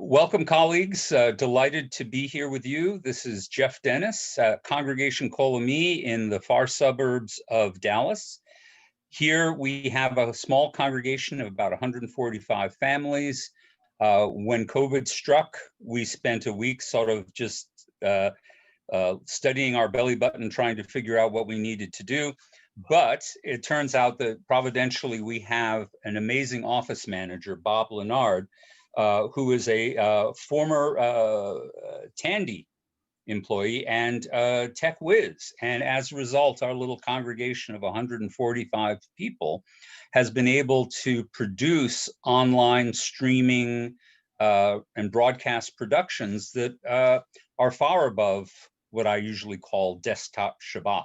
Welcome, colleagues. Delighted to be here with you. This is Jeff Dennis, Congregation Kol Ami in the far suburbs of Dallas. Here we have a small congregation of about 145 families. When COVID struck, we spent a week sort of just studying our belly button, trying to figure out what we needed to do. But it turns out that providentially we have an amazing office manager, Bob Leonard, who is a former Tandy employee and tech whiz. And as a result, our little congregation of 145 people has been able to produce online streaming and broadcast productions that are far above what I usually call desktop Shabbat.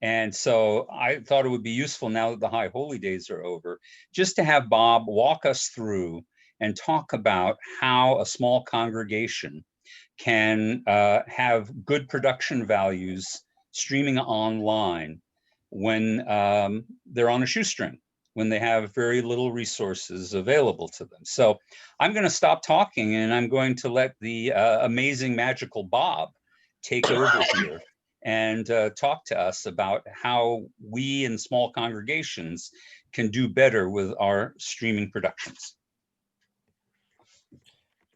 And so I thought it would be useful now that the High Holy Days are over, just to have Bob walk us through and talk about how a small congregation can have good production values streaming online when they're on a shoestring, when they have very little resources available to them. So I'm going to stop talking and I'm going to let the amazing, magical Bob take over here and talk to us about how we in small congregations can do better with our streaming productions.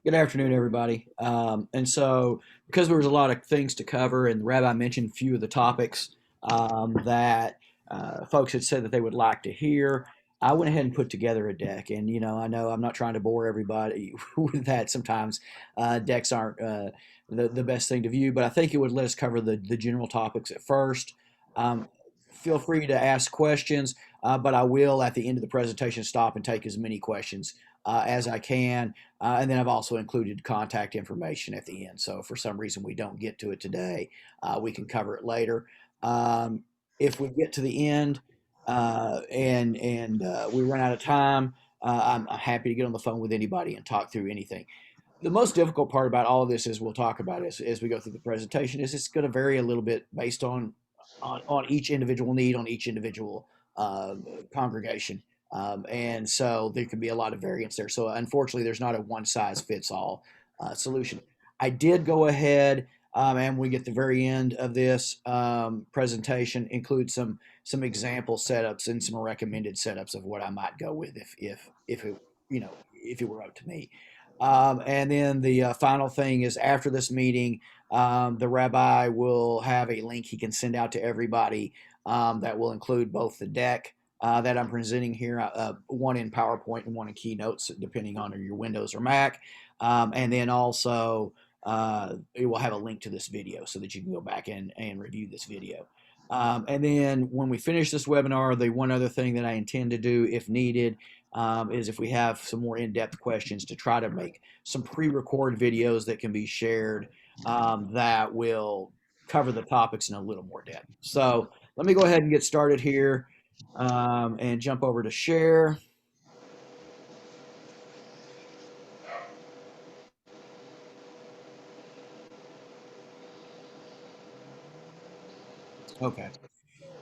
Good afternoon, everybody. And so, because there was a lot of things to cover, and the Rabbi mentioned a few of the topics that folks had said that they would like to hear, I went ahead and put together a deck. And, I know I'm not trying to bore everybody with that. Sometimes decks aren't the best thing to view, but I think it would let us cover the general topics at first. Feel free to ask questions, but I will, at the end of the presentation, stop and take as many questions as I can. And then I've also included contact information at the end. So if for some reason we don't get to it today, we can cover it later. If we get to the end and we run out of time, I'm happy to get on the phone with anybody and talk through anything. The most difficult part about all of this, is we'll talk about as we go through the presentation, is it's going to vary a little bit based on each individual need, on each individual congregation. And so there can be a lot of variance there. So unfortunately, there's not a one size fits all solution. I did go ahead and we get the very end of this presentation, include some example setups and some recommended setups of what I might go with if it were up to me. And then the final thing is, after this meeting, the rabbi will have a link he can send out to everybody that will include both the deck that I'm presenting here, one in PowerPoint and one in Keynotes, depending on your Windows or Mac. And then also it will have a link to this video so that you can go back and review this video. And then when we finish this webinar, the one other thing that I intend to do, if needed, is if we have some more in-depth questions, to try to make some pre-record videos that can be shared that will cover the topics in a little more depth. So let me go ahead and get started here and jump over to share. Okay.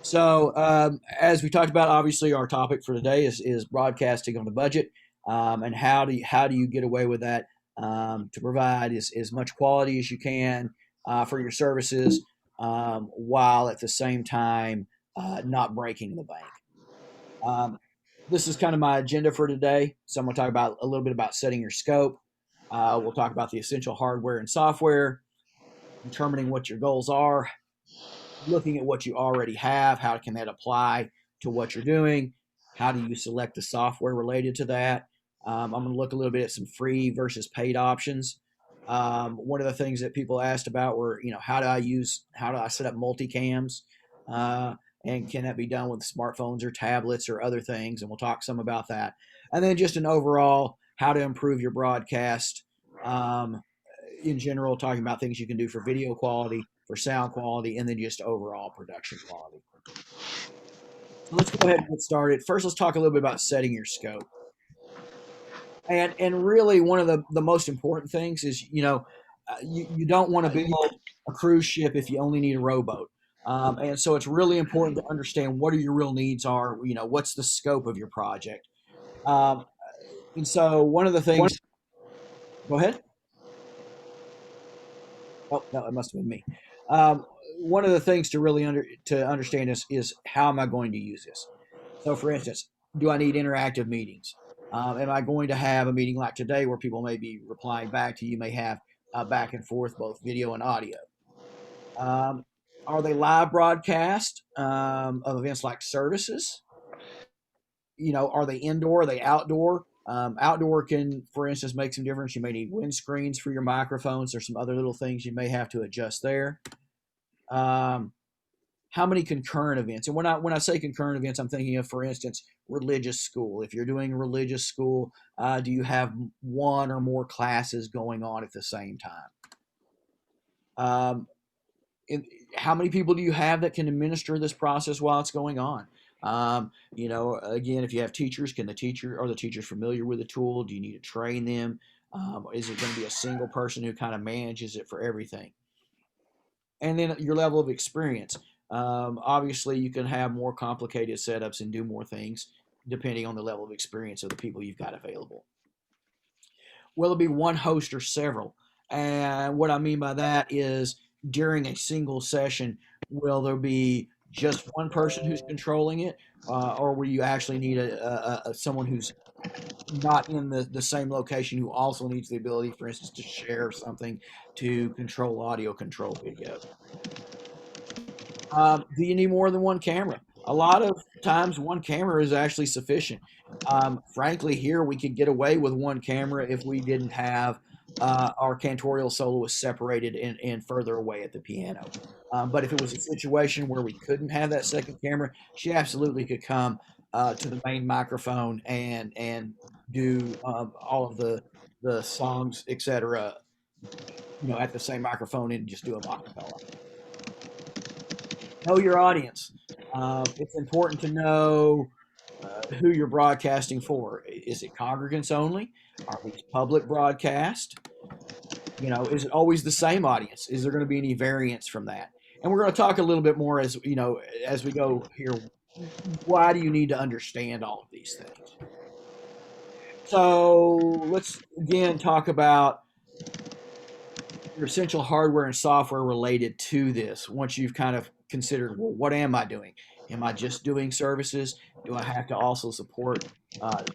So as we talked about, obviously our topic for today is broadcasting on the budget, and how do you get away with that to provide as much quality as you can for your services, while at the same time not breaking the bank. This is kind of my agenda for today. So I'm going to talk a little bit about setting your scope. We'll talk about the essential hardware and software, determining what your goals are, looking at what you already have, how can that apply to what you're doing, how do you select the software related to that. I'm going to look a little bit at some free versus paid options. One of the things that people asked about were, how do I set up multicams, and can that be done with smartphones or tablets or other things, and we'll talk some about that. And then just an overall, how to improve your broadcast in general, talking about things you can do for video quality, for sound quality, and then just overall production quality. So let's go ahead and get started. First, let's talk a little bit about setting your scope. And really, one of the most important things is, you don't want to build a cruise ship if you only need a rowboat. And so it's really important to understand what your real needs are. What's the scope of your project. And so one of the things, go ahead. Oh, no, it must have been me. Um, One of the things to really understand is how am I going to use this? So, for instance, do I need interactive meetings? Am I going to have a meeting like today where people may be replying back to you, may have back and forth, both video and audio? Um, are they live broadcast of events like services? Are they indoor? Are they outdoor? Outdoor can, for instance, make some difference. You may need windscreens for your microphones. There's some other little things you may have to adjust there. Um, how many concurrent events? And when I say concurrent events, I'm thinking of, for instance, religious school. If you're doing religious school, do you have one or more classes going on at the same time? Um, in, how many people do you have that can administer this process while it's going on? Again, if you have teachers, are the teachers familiar with the tool? Do you need to train them? Is it going to be a single person who kind of manages it for everything? And then your level of experience. Obviously, you can have more complicated setups and do more things depending on the level of experience of the people you've got available. Will it be one host or several? And what I mean by that is during a single session, will there be just one person who's controlling it, or will you actually need someone who's not in the same location who also needs the ability, for instance, to share something, to control audio, control video? Do you need more than one camera? A lot of times, one camera is actually sufficient. Frankly, here we could get away with one camera if we didn't have our cantorial soloist separated and further away at the piano. But if it was a situation where we couldn't have that second camera, she absolutely could come to the main microphone and do all of the songs, etc. At the same microphone and just do a acapella. Know your audience. It's important to know who you're broadcasting for. Is it congregants only? Are these public broadcast? Is it always the same audience? Is there going to be any variance from that? And we're going to talk a little bit more as we go here. Why do you need to understand all of these things? So let's again talk about your essential hardware and software related to this. Once you've kind of considered, well, what am I doing? Am I just doing services? Do I have to also support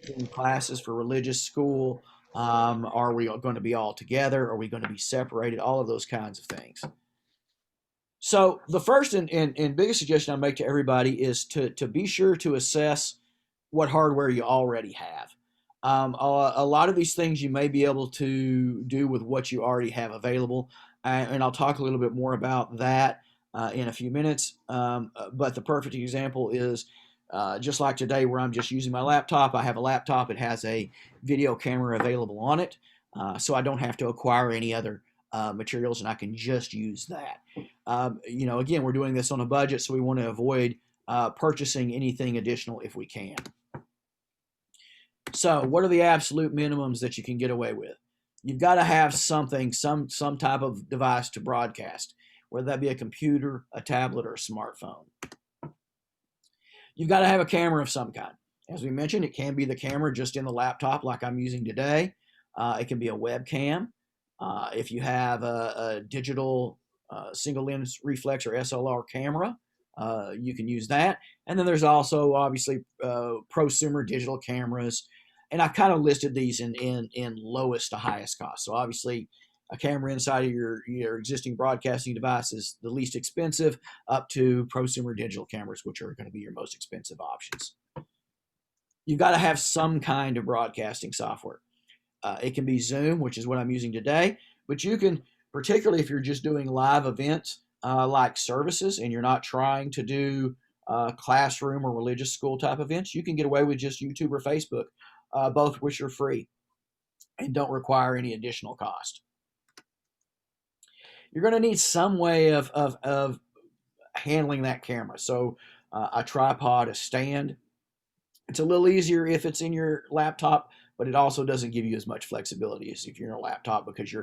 team classes for religious school? Are we going to be all together? Are we going to be separated? All of those kinds of things. So the first and biggest suggestion I make to everybody is to be sure to assess what hardware you already have. A lot of these things you may be able to do with what you already have available, and I'll talk a little bit more about that in a few minutes. But the perfect example is just like today, where I'm just using my laptop. I have a laptop; it has a video camera available on it, so I don't have to acquire any other materials, and I can just use that. Again, we're doing this on a budget, so we want to avoid purchasing anything additional if we can. So, what are the absolute minimums that you can get away with? You've got to have something, some type of device to broadcast, whether that be a computer, a tablet, or a smartphone. You've got to have a camera of some kind. As we mentioned, it can be the camera just in the laptop like I'm using today. It can be a webcam. If you have a digital single lens reflex or SLR camera, you can use that. And then there's also obviously prosumer digital cameras. And I've kind of listed these in lowest to highest cost. So obviously a camera inside of your existing broadcasting device is the least expensive, up to prosumer digital cameras, which are going to be your most expensive options. You've got to have some kind of broadcasting software. It can be Zoom, which is what I'm using today, but you can, particularly if you're just doing live events like services and you're not trying to do classroom or religious school type events, you can get away with just YouTube or Facebook, both which are free and don't require any additional cost. You're going to need some way of handling that camera. So a tripod, a stand. It's a little easier if it's in your laptop, but it also doesn't give you as much flexibility as if you're in a laptop, because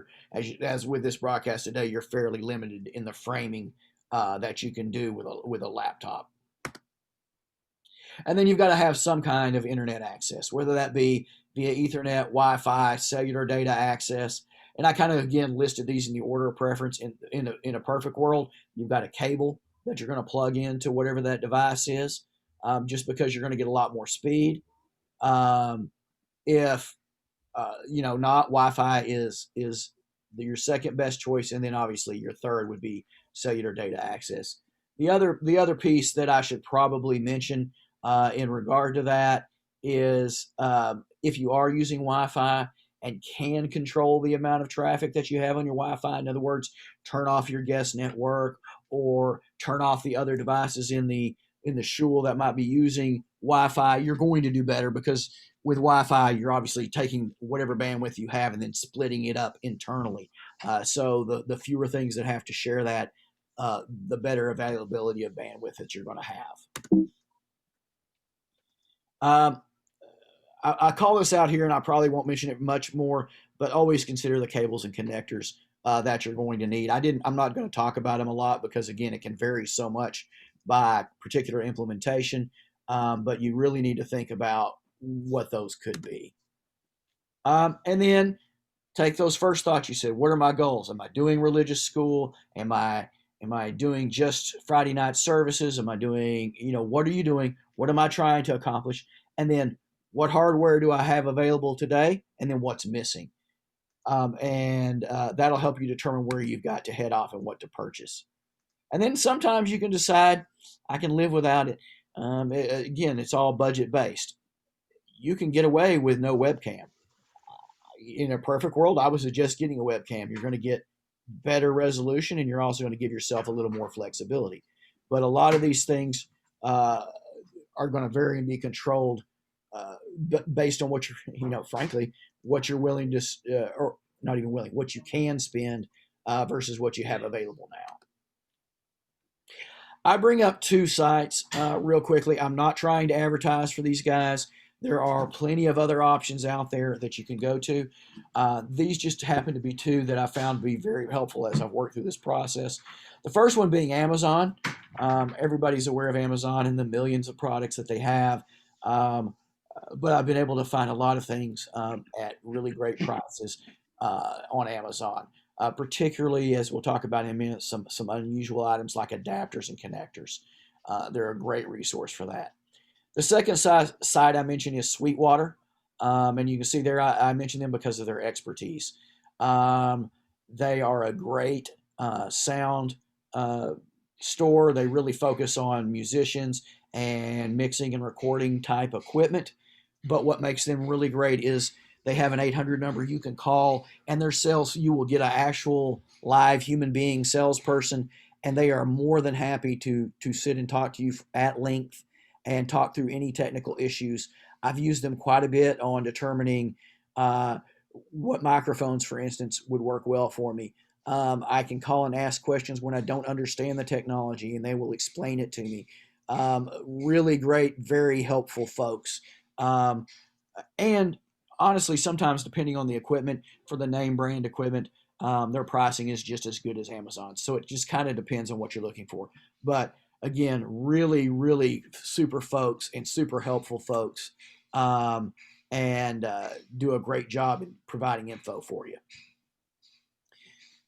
as with this broadcast today, you're fairly limited in the framing that you can do with a laptop. And then you've got to have some kind of internet access, whether that be via Ethernet, Wi-Fi, cellular data access. and I kind of again listed these in the order of preference. In a perfect world, you've got a cable that you're going to plug into whatever that device is, just because you're going to get a lot more speed. If not, Wi-Fi is your second best choice, and then obviously your third would be cellular data access. The other piece that I should probably mention in regard to that is if you are using Wi-Fi and can control the amount of traffic that you have on your Wi-Fi, in other words, turn off your guest network or turn off the other devices in the shul that might be using Wi-Fi, you're going to do better, because with Wi-Fi, you're obviously taking whatever bandwidth you have and then splitting it up internally. So the fewer things that have to share that, the better availability of bandwidth that you're going to have. I call this out here, and I probably won't mention it much more, but always consider the cables and connectors that you're going to need. I'm not going to talk about them a lot because, again, it can vary so much by particular implementation, but you really need to think about what those could be. And then take those first thoughts you said. What are my goals? Am I doing religious school? Am I doing just Friday night services? Am I doing, what are you doing? What am I trying to accomplish? And then what hardware do I have available today? And then what's missing? And that'll help you determine where you've got to head off and what to purchase. And then sometimes you can decide, I can live without it. Again, it's all budget based. You can get away with no webcam. In a perfect world, I would suggest getting a webcam. You're going to get better resolution, and you're also going to give yourself a little more flexibility. But a lot of these things are going to vary and be controlled based on what you're, frankly, what you're willing to, or not even willing, what you can spend versus what you have available now. I bring up two sites real quickly. I'm not trying to advertise for these guys. There are plenty of other options out there that you can go to. These just happen to be two that I found to be very helpful as I've worked through this process. The first one being Amazon. Everybody's aware of Amazon and the millions of products that they have. But I've been able to find a lot of things at really great prices on Amazon. Particularly, as we'll talk about in a minute, some unusual items like adapters and connectors. They're a great resource for that. The second site I mentioned is Sweetwater, and you can see there I mentioned them because of their expertise. They are a great sound store. They really focus on musicians and mixing and recording type equipment. But what makes them really great is they have an 800 number you can call, and their sales, you will get an actual live human being salesperson, and they are more than happy to sit and talk to you at length and talk through any technical issues. I've used them quite a bit on determining what microphones, for instance, would work well for me. I can call and ask questions when I don't understand the technology, and they will explain it to me. Really great, very helpful folks. And honestly, sometimes depending on the equipment, for the name brand equipment, their pricing is just as good as Amazon. So it just kind of depends on what you're looking for. But again, really, really super folks and super helpful folks, and do a great job in providing info for you.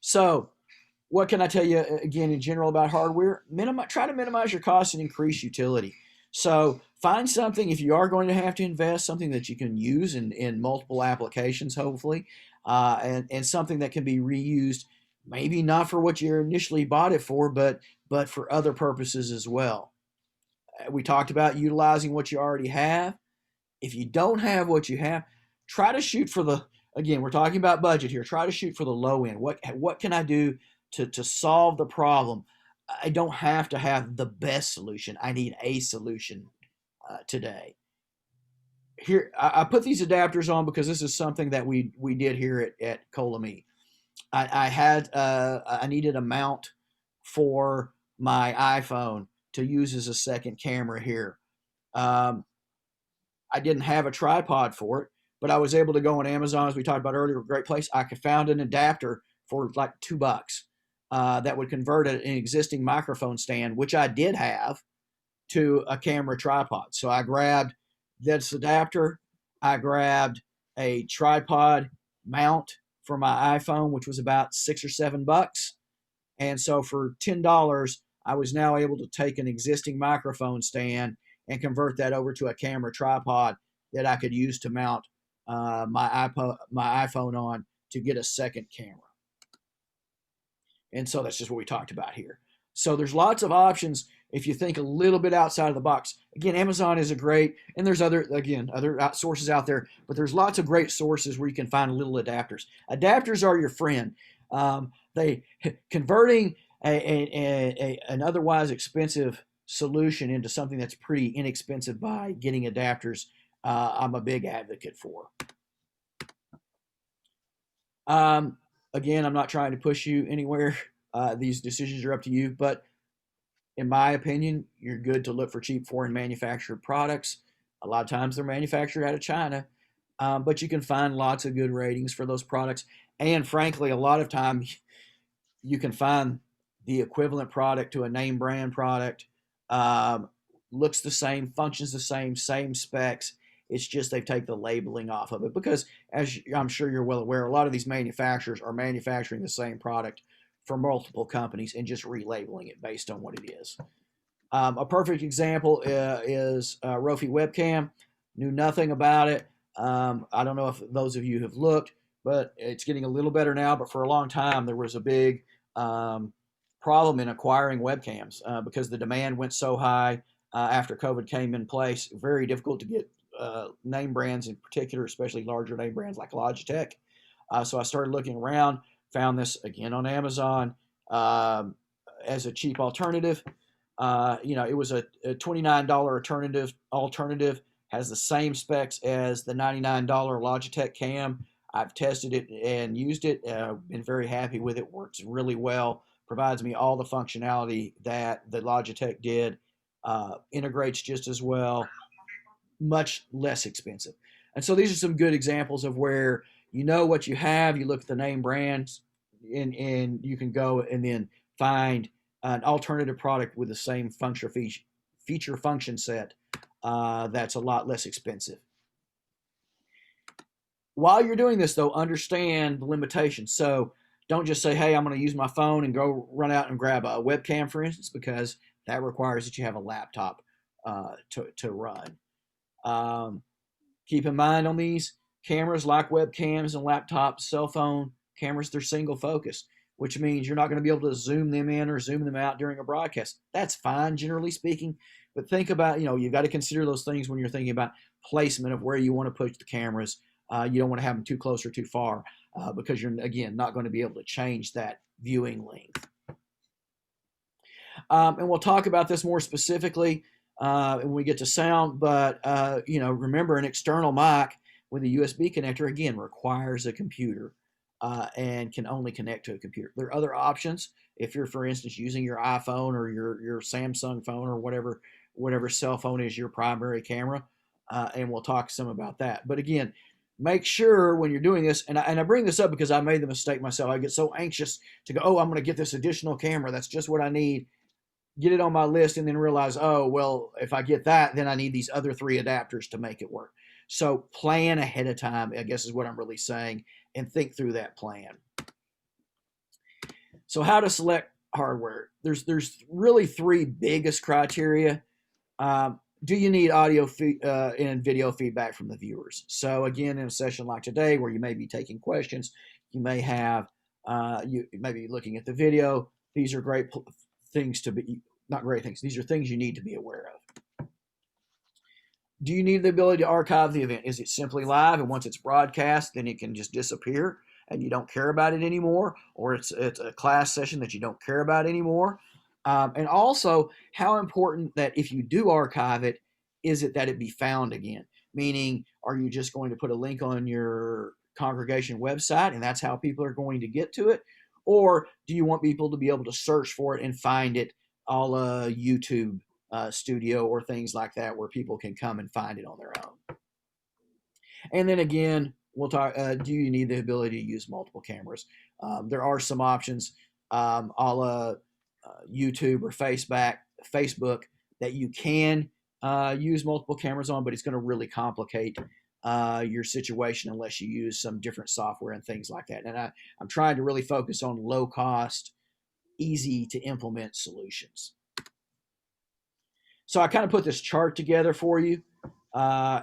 So what can I tell you again in general about hardware? Try to minimize your costs and increase utility. So find something, if you are going to have to invest, something that you can use in multiple applications, hopefully, and something that can be reused, maybe not for what you initially bought it for, but for other purposes as well. We talked about utilizing what you already have. If you don't have what you have, try to shoot for again, we're talking about budget here. Try to shoot for the low end. What can I do to solve the problem? I don't have to have the best solution. I need a solution today. Here, I put these adapters on because this is something that we did here at Kol Ami. I needed a mount for my iPhone to use as a second camera here. I didn't have a tripod for it, but I was able to go on Amazon, as we talked about earlier, a great place. I found an adapter for like $2 that would convert an existing microphone stand, which I did have, to a camera tripod. So I grabbed this adapter, I grabbed a tripod mount for my iPhone, which was about $6 or $7. And so for $10, I was now able to take an existing microphone stand and convert that over to a camera tripod that I could use to mount my iPhone on to get a second camera. And so that's just what we talked about here. So there's lots of options if you think a little bit outside of the box. Again, Amazon is a great, and there's other sources out there, but there's lots of great sources where you can find little adapters. Adapters are your friend. They converting an otherwise expensive solution into something that's pretty inexpensive by getting adapters. I'm a big advocate for. Again, I'm not trying to push you anywhere. These decisions are up to you, but in my opinion, you're good to look for cheap foreign manufactured products. A lot of times they're manufactured out of China, but you can find lots of good ratings for those products. And frankly, a lot of times you can find the equivalent product to a name brand product. Looks the same, functions the same specs. It's just they've taken the labeling off of it because, as I'm sure you're well aware, a lot of these manufacturers are manufacturing the same product for multiple companies and just relabeling it based on what it is. A perfect example is Rofi webcam. Knew nothing about it. I don't know if those of you have looked, but it's getting a little better now. But for a long time, there was a big problem in acquiring webcams because the demand went so high after COVID came in place. Very difficult to get name brands in particular, especially larger name brands like Logitech. So I started looking around, found this again on Amazon as a cheap alternative. It was a $29 alternative, has the same specs as the $99 Logitech cam. I've tested it and used it. Been very happy with it. Works really well. Provides me all the functionality that the Logitech did. Integrates just as well. Much less expensive. And so these are some good examples of where you know what you have, you look at the name brands, and you can go and then find an alternative product with the same feature function set that's a lot less expensive. While you're doing this, though, understand the limitations. So don't just say, hey, I'm going to use my phone and go run out and grab a webcam, for instance, because that requires that you have a laptop to run. Keep in mind on these cameras, like webcams and laptops, cell phone cameras, they're single focus, which means you're not going to be able to zoom them in or zoom them out during a broadcast. That's fine, generally speaking, but think about, you've got to consider those things when you're thinking about placement of where you want to put the cameras. You don't want to have them too close or too far because you're, again, not going to be able to change that viewing length. And we'll talk about this more specifically when we get to sound, but remember, an external mic with a USB connector, again, requires a computer and can only connect to a computer. There are other options if you're, for instance, using your iPhone or your Samsung phone or whatever cell phone is your primary camera, and we'll talk some about that. But again, make sure when you're doing this, and I bring this up because I made the mistake myself. I get so anxious to go, oh, I'm going to get this additional camera. That's just what I need. Get it on my list and then realize, oh, well, if I get that, then I need these other 3 adapters to make it work. So plan ahead of time, I guess is what I'm really saying, and think through that plan. So how to select hardware? There's really 3 biggest criteria. Do you need audio and video feedback from the viewers? So again, in a session like today where you may be taking questions, you may have, you may be looking at the video. These are great things to be, not great things, these are things you need to be aware of. Do you need the ability to archive the event? Is it simply live and once it's broadcast, then it can just disappear and you don't care about it anymore? Or it's a class session that you don't care about anymore? And also, how important that if you do archive it, is it that it be found again? Meaning, are you just going to put a link on your congregation website and that's how people are going to get to it? Or do you want people to be able to search for it and find it a la YouTube studio or things like that where people can come and find it on their own? And then again, we'll talk, do you need the ability to use multiple cameras? There are some options a la YouTube or Facebook that you can use multiple cameras on, but it's going to really complicate your situation unless you use some different software and things like that. And I'm trying to really focus on low cost, easy to implement solutions. So I kind of put this chart together for you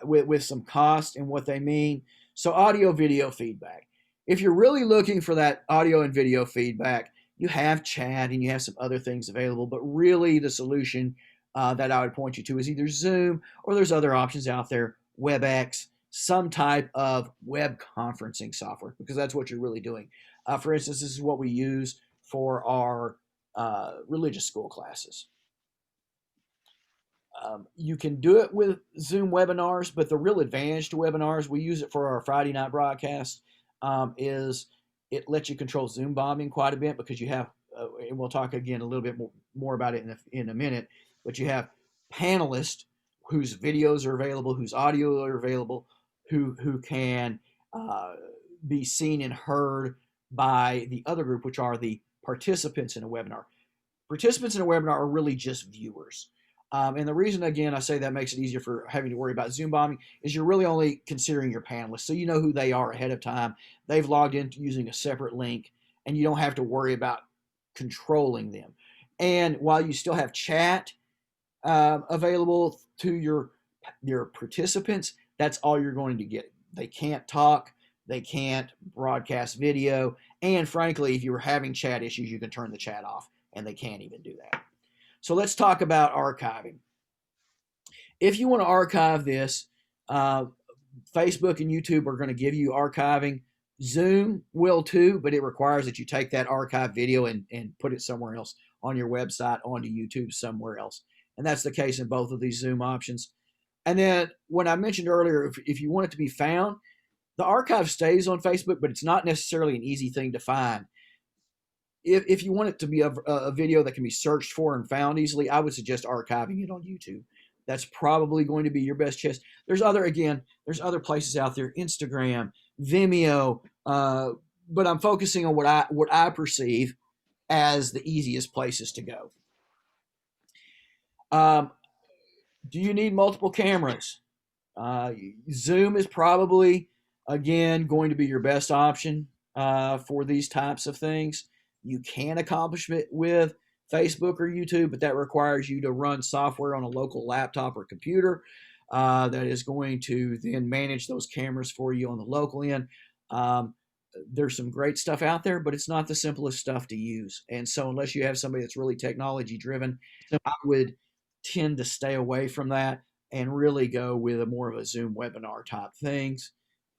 with some cost and what they mean. So audio video feedback. If you're really looking for that audio and video feedback, you have chat and you have some other things available, but really the solution that I would point you to is either Zoom or there's other options out there, WebEx, some type of web conferencing software, because that's what you're really doing. For instance, this is what we use for our religious school classes. You can do it with Zoom webinars, but the real advantage to webinars, we use it for our Friday night broadcast, is it lets you control Zoom bombing quite a bit because you have, and we'll talk again a little bit more about it in a minute, but you have panelists whose videos are available, whose audio are available, who can be seen and heard by the other group, which are the participants in a webinar. Participants in a webinar are really just viewers. And the reason, again, I say that makes it easier for having to worry about Zoom bombing is you're really only considering your panelists. So you know who they are ahead of time. They've logged in using a separate link, and you don't have to worry about controlling them. And while you still have chat available to your participants, that's all you're going to get. They can't talk. They can't broadcast video. And frankly, if you were having chat issues, you can turn the chat off, and they can't even do that. So let's talk about archiving. If you want to archive this, Facebook and YouTube are going to give you archiving. Zoom will too, but it requires that you take that archive video and put it somewhere else on your website, onto YouTube, somewhere else. And that's the case in both of these Zoom options. And then when I mentioned earlier, if you want it to be found, the archive stays on Facebook, but it's not necessarily an easy thing to find. If you want it to be a video that can be searched for and found easily, I would suggest archiving it on YouTube. That's probably going to be your best chance. There's other places out there, Instagram, Vimeo, but I'm focusing on what I perceive as the easiest places to go. Do you need multiple cameras? Zoom is probably, again, going to be your best option for these types of things. You can accomplish it with Facebook or YouTube, but that requires you to run software on a local laptop or computer that is going to then manage those cameras for you on the local end. There's some great stuff out there, but it's not the simplest stuff to use. And so unless you have somebody that's really technology driven, I would tend to stay away from that and really go with more of a Zoom webinar type things.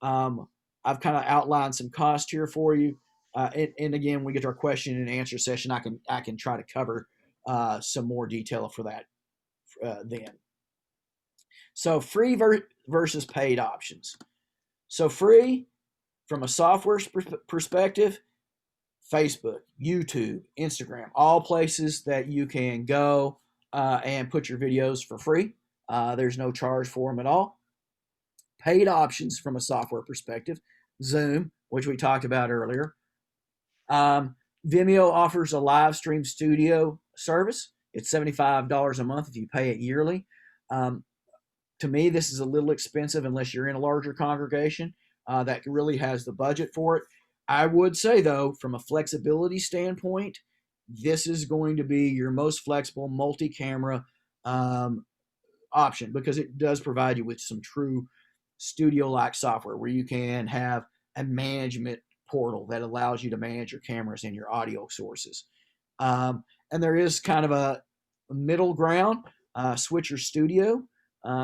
I've kind of outlined some cost here for you. And again, when we get to our question and answer session, I can try to cover some more detail for that then. So free versus paid options. So free, from a software perspective, Facebook, YouTube, Instagram, all places that you can go and put your videos for free. There's no charge for them at all. Paid options from a software perspective, Zoom, which we talked about earlier. Vimeo offers a live stream studio service. It's $75 a month if you pay it yearly. To me, this is a little expensive unless you're in a larger congregation that really has the budget for it. I would say, though, from a flexibility standpoint, this is going to be your most flexible multi-camera option because it does provide you with some true studio-like software where you can have a management portal that allows you to manage your cameras and your audio sources. And there is kind of a middle ground, Switcher Studio,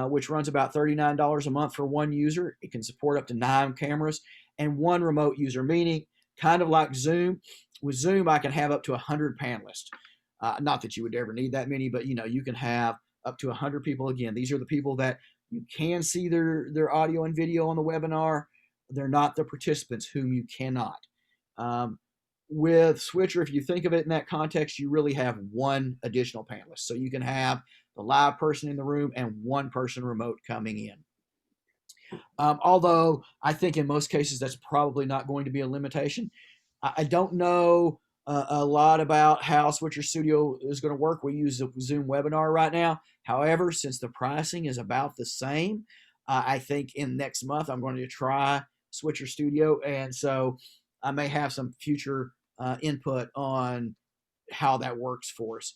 which runs about $39 a month for one user. It can support up to 9 cameras and one remote user, meaning kind of like Zoom. With Zoom, I can have up to 100 panelists. Not that you would ever need that many, but you can have up to 100 people. Again, these are the people that you can see their audio and video on the webinar. They're not the participants whom you cannot. With Switcher, if you think of it in that context, you really have one additional panelist. So you can have the live person in the room and one person remote coming in. Although I think in most cases that's probably not going to be a limitation. I don't know a lot about how Switcher Studio is going to work. We use a Zoom webinar right now. However, since the pricing is about the same, I think in next month I'm going to try Switcher Studio, and so I may have some future input on how that works for us.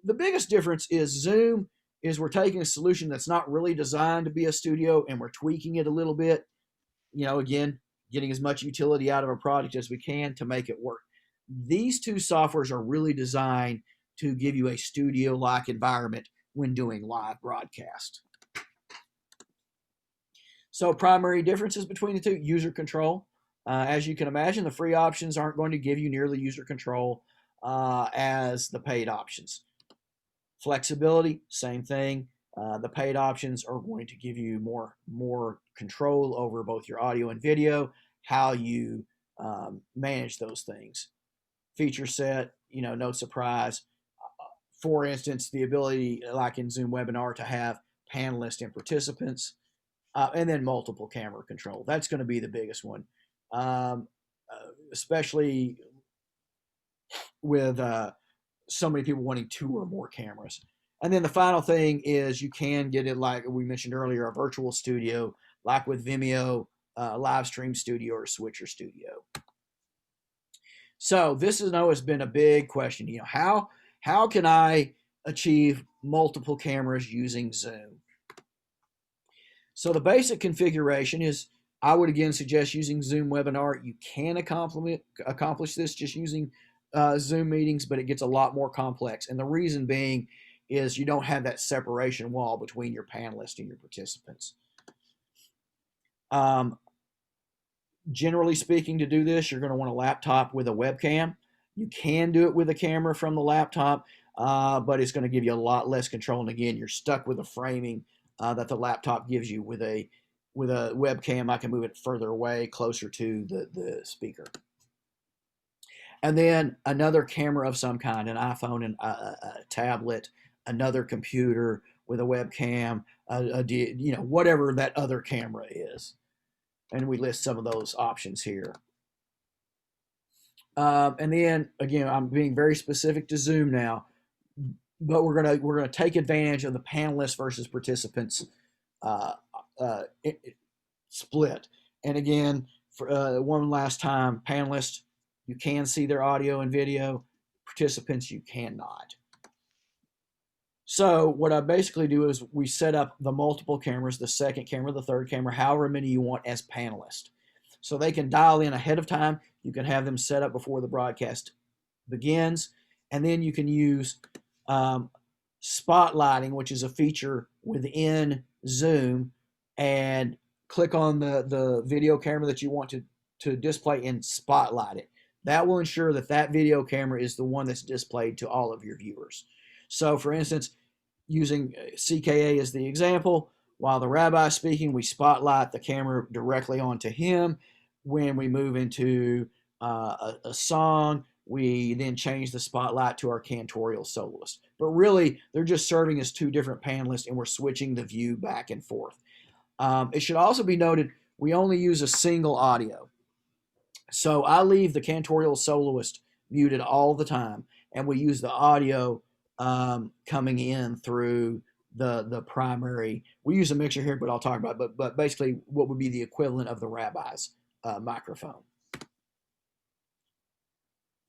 The biggest difference is Zoom is we're taking a solution that's not really designed to be a studio and we're tweaking it a little bit. Again, getting as much utility out of a product as we can to make it work. These two softwares are really designed to give you a studio-like environment when doing live broadcast. So primary differences between the two: user control. As you can imagine, the free options aren't going to give you nearly user control as the paid options. Flexibility, same thing. The paid options are going to give you more control over both your audio and video, how you manage those things. Feature set, no surprise. For instance, the ability, like in Zoom Webinar, to have panelists and participants, and then multiple camera control. That's going to be the biggest one, especially with so many people wanting 2 or more cameras. And then the final thing is you can get it, like we mentioned earlier, a virtual studio, like with Vimeo, Live Stream Studio, or Switcher Studio. So this has been a big question. How can I achieve multiple cameras using Zoom? So the basic configuration is, I would again suggest using Zoom Webinar. You can accomplish this just using Zoom meetings, but it gets a lot more complex. And the reason being is you don't have that separation wall between your panelists and your participants. Generally speaking, to do this, you're going to want a laptop with a webcam. You can do it with a camera from the laptop, but it's going to give you a lot less control. And again, you're stuck with the framing that the laptop gives you. With a webcam, I can move it further away, closer to the speaker. And then another camera of some kind, an iPhone, and a tablet, another computer with a webcam, whatever that other camera is. And we list some of those options here. And then again, I'm being very specific to Zoom now, but we're gonna take advantage of the panelists versus participants split. And again, for one last time, panelists, you can see their audio and video. Participants, you cannot. So what I basically do is we set up the multiple cameras, the second camera, the third camera, however many you want as panelists. So they can dial in ahead of time. You can have them set up before the broadcast begins. And then you can use spotlighting, which is a feature within Zoom, and click on the video camera that you want to display and spotlight it. That will ensure that video camera is the one that's displayed to all of your viewers. So for instance, using CKA as the example, while the rabbi is speaking, we spotlight the camera directly onto him. When we move into a song, we then change the spotlight to our cantorial soloist. But really, they're just serving as 2 different panelists, and we're switching the view back and forth. It should also be noted, we only use a single audio. So I leave the cantorial soloist muted all the time, and we use the audio coming in through the primary. We use a mixer here, but I'll talk about it, but basically what would be the equivalent of the rabbi's microphone.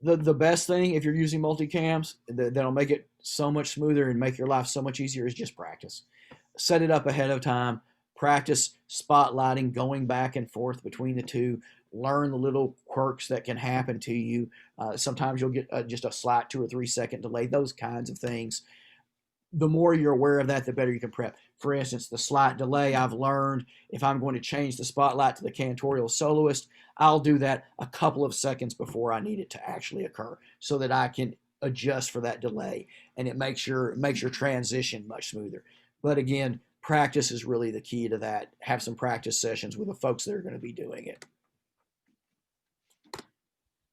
The best thing, if you're using multicams, that'll make it so much smoother and make your life so much easier, is just practice. Set it up ahead of time. Practice spotlighting, going back and forth between the two. Learn the little quirks that can happen to you. Sometimes you'll get just a slight 2 or 3 second delay, those kinds of things. The more you're aware of that, the better you can prep. For instance, the slight delay, I've learned if I'm going to change the spotlight to the cantorial soloist, I'll do that a couple of seconds before I need it to actually occur, so that I can adjust for that delay, and it makes your transition much smoother. But again, practice is really the key to that. Have some practice sessions with the folks that are going to be doing it.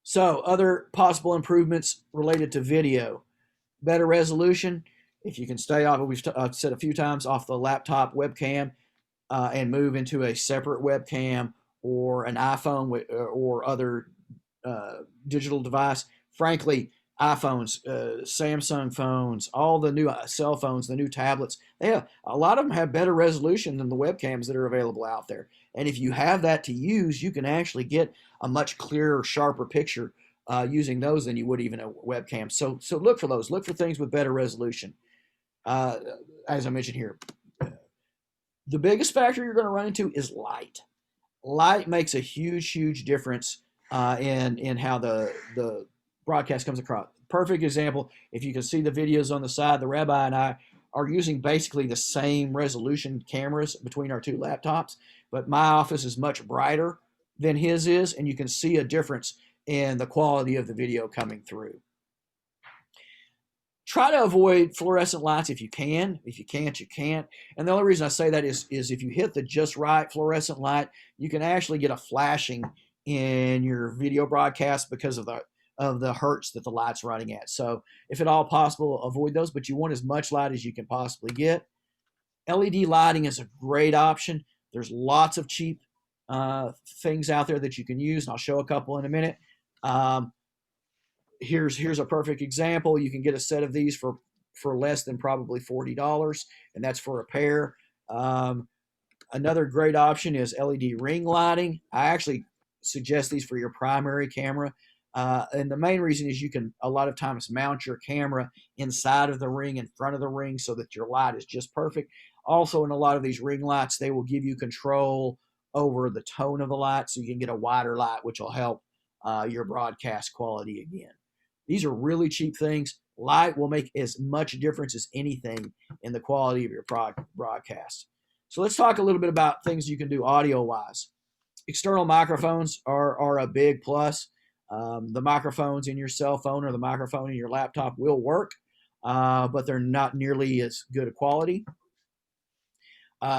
So other possible improvements related to video: better resolution. If you can stay off, we've said a few times, off the laptop webcam and move into a separate webcam or an iPhone or other digital device. Frankly, iPhones, Samsung phones, all the new cell phones, the new tablets. A lot of them have better resolution than the webcams that are available out there. And if you have that to use, you can actually get a much clearer, sharper picture using those than you would even a webcam. So look for those. Look for things with better resolution. Uh, as I mentioned here, the biggest factor you're going to run into is light. Light makes a huge difference in how the broadcast comes across. Perfect example, if you can see the videos on the side, the rabbi and I are using basically the same resolution cameras between our two laptops, but my office is much brighter than his is, and you can see a difference in the quality of the video coming through. Try to avoid fluorescent lights if you can. If you can't, you can't. And the only reason I say that is if you hit the just right fluorescent light, you can actually get a flashing in your video broadcast because of the hertz that the light's running at. So if at all possible, avoid those, but you want as much light as you can possibly get. LED lighting is a great option. There's lots of cheap things out there that you can use, and I'll show a couple in a minute. Here's a perfect example. You can get a set of these for less than probably $40, and that's for a pair. Another great option is LED ring lighting. I actually suggest these for your primary camera. And the main reason is you can a lot of times mount your camera inside of the ring, in front of the ring, so that your light is just perfect. Also, in a lot of these ring lights, they will give you control over the tone of the light, so you can get a wider light, which will help your broadcast quality again. These are really cheap things. Light will make as much difference as anything in the quality of your broadcast. So let's talk a little bit about things you can do audio-wise. External microphones are a big plus. The microphones in your cell phone or the microphone in your laptop will work, but they're not nearly as good a quality.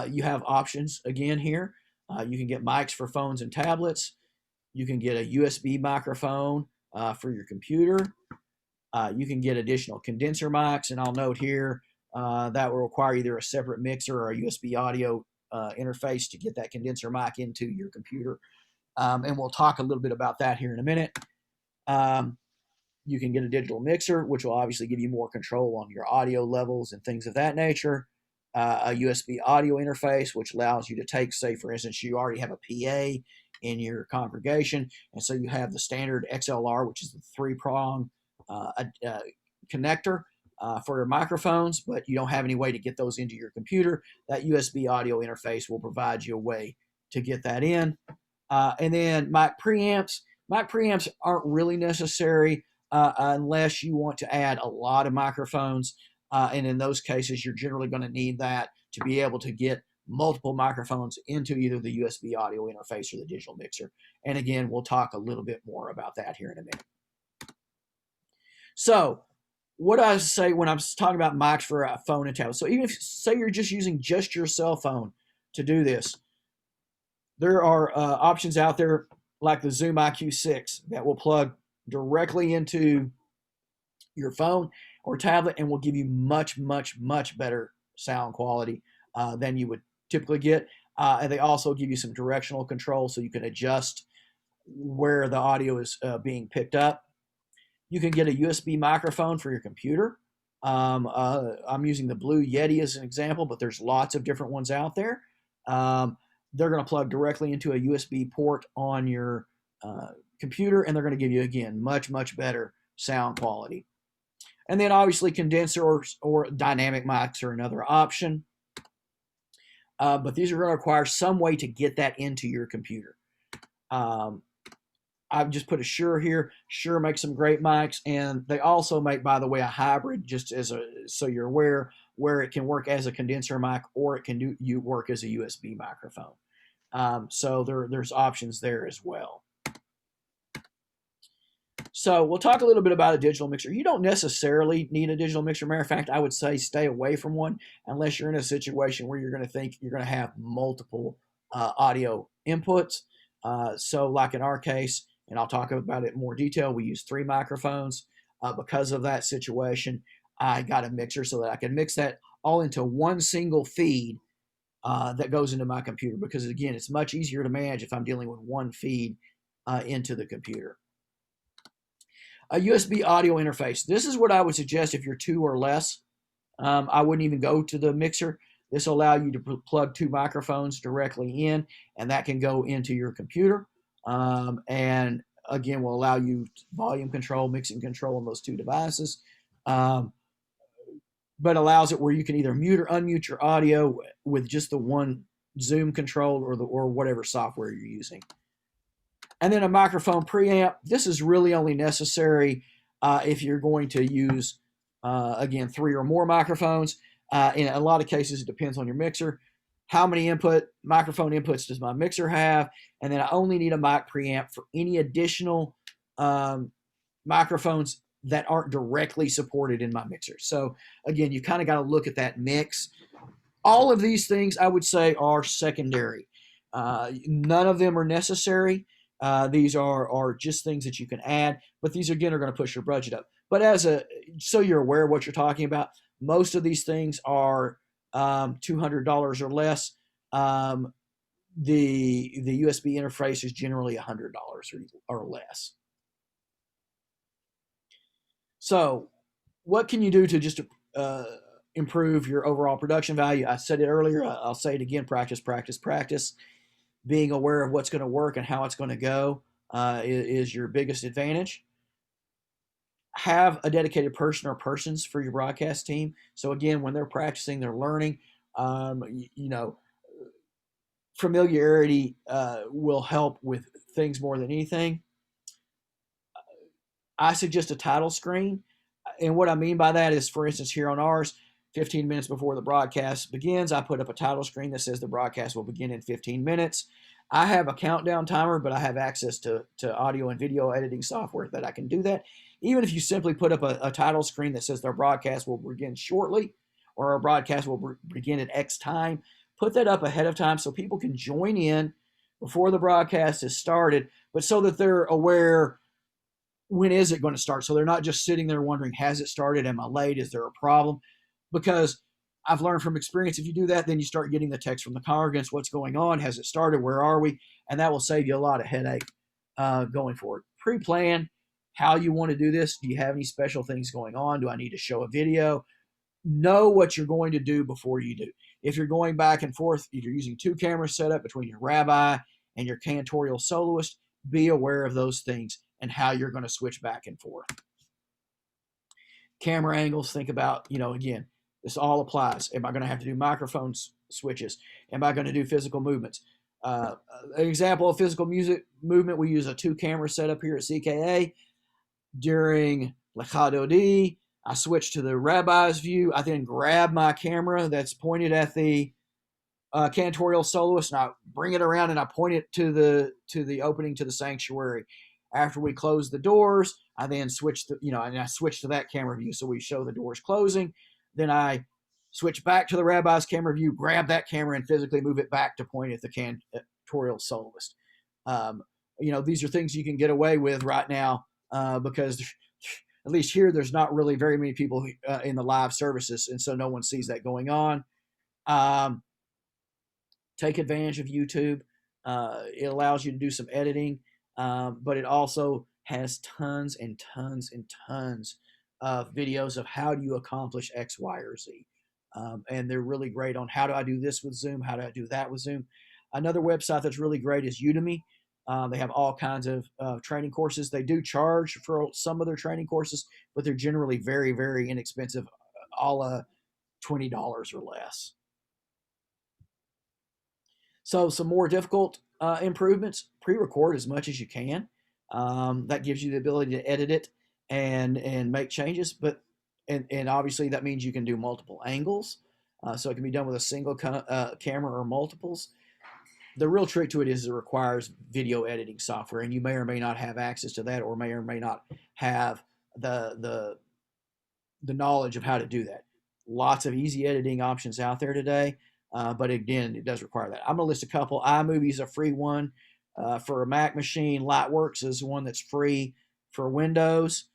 You have options again here. You can get mics for phones and tablets. You can get a USB microphone for your computer. You can get additional condenser mics, and I'll note here that will require either a separate mixer or a USB audio interface to get that condenser mic into your computer. And we'll talk a little bit about that here in a minute. You can get a digital mixer, which will obviously give you more control on your audio levels and things of that nature. A USB audio interface, which allows you to take, say, for instance, you already have a PA in your congregation, and so you have the standard XLR, which is the three-prong connector for your microphones, but you don't have any way to get those into your computer. That USB audio interface will provide you a way to get that in. And then mic preamps. Mic preamps aren't really necessary unless you want to add a lot of microphones. And in those cases, you're generally going to need that to be able to get multiple microphones into either the USB audio interface or the digital mixer. And again, we'll talk a little bit more about that here in a minute. So what I say when I'm talking about mics for a phone and tablet. So even if, say, you're just using just your cell phone to do this, there are options out there like the Zoom IQ6 that will plug directly into your phone or tablet and will give you much better sound quality than you would typically get. And they also give you some directional control so you can adjust where the audio is being picked up. You can get a USB microphone for your computer. I'm using the Blue Yeti as an example, but there's lots of different ones out there. They're going to plug directly into a USB port on your computer, and they're going to give you, again, much better sound quality. And then obviously condensers or dynamic mics are another option. But these are going to require some way to get that into your computer. I've just put a Shure here. Shure makes some great mics, and they also make, by the way, a hybrid, just as so you're aware, where it can work as a condenser mic or it can work as a USB microphone. So there's options there as well. So we'll talk a little bit about a digital mixer. You don't necessarily need a digital mixer. Matter of fact, I would say stay away from one unless you're in a situation where you're going to think you're going to have multiple audio inputs. So like in our case, and I'll talk about it in more detail, we use 3 microphones. Because of that situation, I got a mixer so that I can mix that all into one single feed that goes into my computer, because again, it's much easier to manage if I'm dealing with one feed into the computer. A USB audio interface. This is what I would suggest if you're two or less. I wouldn't even go to the mixer. This will allow you to plug two microphones directly in, and that can go into your computer. And again, will allow you volume control, mixing control on those two devices. But allows it where you can either mute or unmute your audio with just the one Zoom control or whatever software you're using. And then a microphone preamp. This is really only necessary if you're going to use, again, 3 or more microphones. In a lot of cases, it depends on your mixer. How many microphone inputs does my mixer have? And then I only need a mic preamp for any additional microphones that aren't directly supported in my mixer. So again, you kind of got to look at that mix. All of these things I would say are secondary. None of them are necessary. These are just things that you can add, but these again are going to push your budget up. But so you're aware of what you're talking about, most of these things are $200 or less. The USB interface is generally $100 or less. So what can you do to just improve your overall production value? I said it earlier. I'll say it again. Practice, practice, practice. Being aware of what's going to work and how it's going to go is your biggest advantage. Have a dedicated person or persons for your broadcast team. So again, when they're practicing, they're learning. Familiarity will help with things more than anything. I suggest a title screen. And what I mean by that is, for instance, here on ours, 15 minutes before the broadcast begins, I put up a title screen that says the broadcast will begin in 15 minutes. I have a countdown timer, but I have access to audio and video editing software that I can do that. Even if you simply put up a title screen that says their broadcast will begin shortly, or our broadcast will begin at X time, put that up ahead of time so people can join in before the broadcast is started, but so that they're aware, when is it going to start? So they're not just sitting there wondering, has it started? Am I late? Is there a problem? Because I've learned from experience, if you do that, then you start getting the text from the congregants. What's going on? Has it started? Where are we? And that will save you a lot of headache going forward. Pre-plan how you want to do this. Do you have any special things going on? Do I need to show a video? Know what you're going to do before you do. If you're going back and forth, if you're using 2 cameras set up between your rabbi and your cantorial soloist, be aware of those things and how you're going to switch back and forth. Camera angles, think about, again, this all applies. Am I going to have to do microphone switches? Am I going to do physical movements? An example of physical music movement, we use a 2-camera setup here at CKA. During Lechadodi, I switch to the rabbi's view. I then grab my camera that's pointed at the cantorial soloist, and I bring it around and I point it to the opening to the sanctuary. After we close the doors, I then switch to that camera view, so we show the doors closing. Then I switch back to the rabbi's camera view, grab that camera, and physically move it back to point at the cantorial soloist. These are things you can get away with right now because at least here there's not really very many people in the live services, and so no one sees that going on. Take advantage of YouTube. It allows you to do some editing, but it also has tons and tons and tons of videos of how do you accomplish X, Y, or Z. And they're really great on how do I do this with Zoom, how do I do that with Zoom. Another website that's really great is Udemy. They have all kinds of training courses. They do charge for some of their training courses, but they're generally very, very inexpensive, all $20 or less. So some more difficult improvements, pre-record as much as you can. That gives you the ability to edit it and make changes, and obviously that means you can do multiple angles. So it can be done with a single camera or multiples. The real trick to it is it requires video editing software, and you may or may not have access to that, or may not have the knowledge of how to do that. Lots of easy editing options out there today, but again, it does require that. I'm going to list a couple. iMovie is a free one for a Mac machine. Lightworks is one that's free for Windows.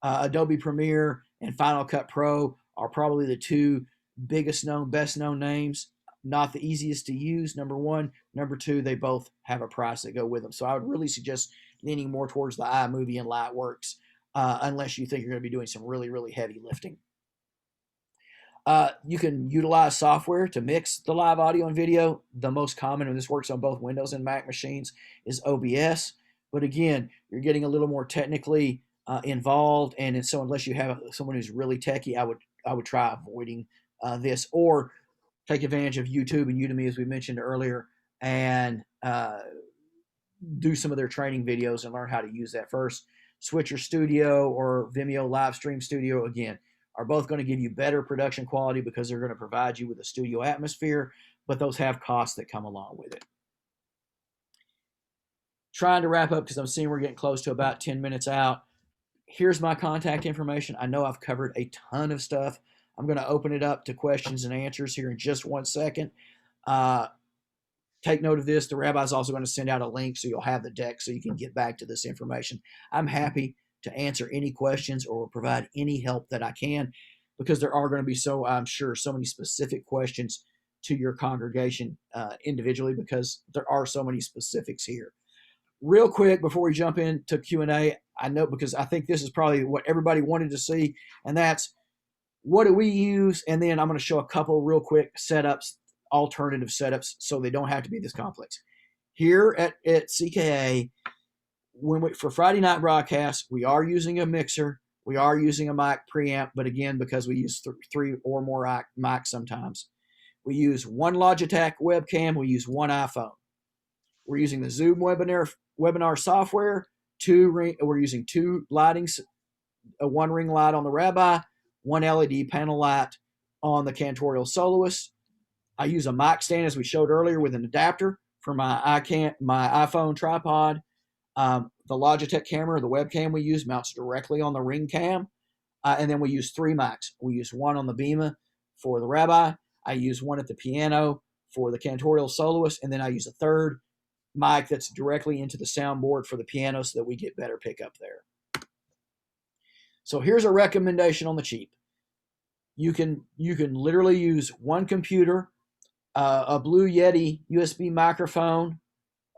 Adobe Premiere and Final Cut Pro are probably the 2 best known names. Not the easiest to use, number one. Number 2, they both have a price that go with them. So I would really suggest leaning more towards the iMovie and Lightworks unless you think you're going to be doing some really, really heavy lifting. You can utilize software to mix the live audio and video. The most common, and this works on both Windows and Mac machines, is OBS. But again, you're getting a little more technically involved, and so unless you have someone who's really techy, I would try avoiding this, or take advantage of YouTube and Udemy, as we mentioned earlier, and do some of their training videos and learn how to use that first. Switcher Studio or Vimeo Live Stream Studio, again, are both going to give you better production quality because they're going to provide you with a studio atmosphere, but those have costs that come along with it. Trying to wrap up because I'm seeing we're getting close to about 10 minutes out. Here's my contact information. I know I've covered a ton of stuff. I'm going to open it up to questions and answers here in just 1 second. Take note of this. The rabbi is also going to send out a link so you'll have the deck so you can get back to this information. I'm happy to answer any questions or provide any help that I can, because there are going to be, I'm sure, so many specific questions to your congregation individually, because there are so many specifics here. Real quick, before we jump into Q&A, I know, because I think this is probably what everybody wanted to see, and that's what do we use? And then I'm going to show a couple real quick setups, alternative setups, so they don't have to be this complex. Here at CKA, for Friday night broadcasts, we are using a mixer. We are using a mic preamp, but again, because we use 3 or more mics sometimes. We use one Logitech webcam. We use one iPhone. We're using the Zoom webinar software. We're using 2 lightings, a 1 ring light on the rabbi, 1 LED panel light on the cantorial soloist. I use a mic stand, as we showed earlier, with an adapter for my iPhone tripod. The Logitech camera, the webcam we use, mounts directly on the ring cam. And then we use 3 mics. We use 1 on the bema for the rabbi. I use 1 at the piano for the cantorial soloist. And then I use a 3rd mic that's directly into the soundboard for the piano so that we get better pickup there. So here's a recommendation on the cheap. You can literally use 1 computer, a Blue Yeti USB microphone,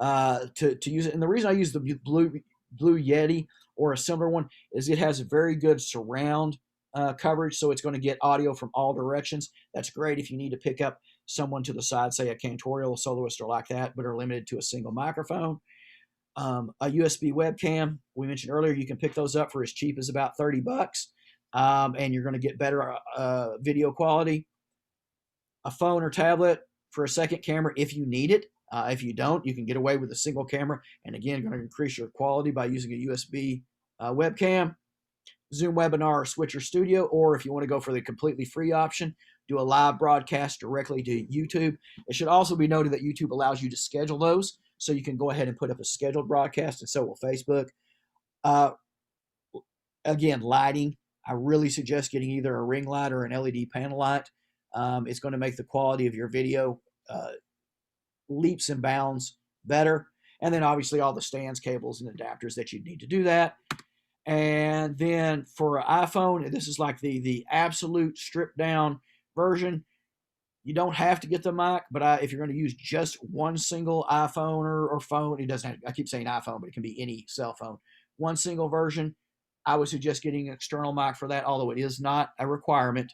to use it. And the reason I use the Blue Yeti or a similar one is it has very good surround coverage, so it's going to get audio from all directions. That's great if you need to pick up someone to the side, say a cantorial soloist or like that, but are limited to a single microphone. A USB webcam, we mentioned earlier, you can pick those up for as cheap as about $30, and you're going to get better video quality. A phone or tablet for a second camera if you need it. If you don't, you can get away with a single camera, and again, going to increase your quality by using a USB webcam. Zoom Webinar or Switcher Studio, or if you want to go for the completely free option, do a live broadcast directly to YouTube. It should also be noted that YouTube allows you to schedule those, so you can go ahead and put up a scheduled broadcast, and so will Facebook. Again, lighting, I really suggest getting either a ring light or an LED panel light. It's going to make the quality of your video leaps and bounds better. And then obviously all the stands, cables, and adapters that you need to do that. And then for iPhone, this is like the absolute stripped down version. You don't have to get the mic, but if you're going to use just one single iPhone or phone, it doesn't have, I keep saying iPhone, but it can be any cell phone. One single version, I would suggest getting an external mic for that, although it is not a requirement.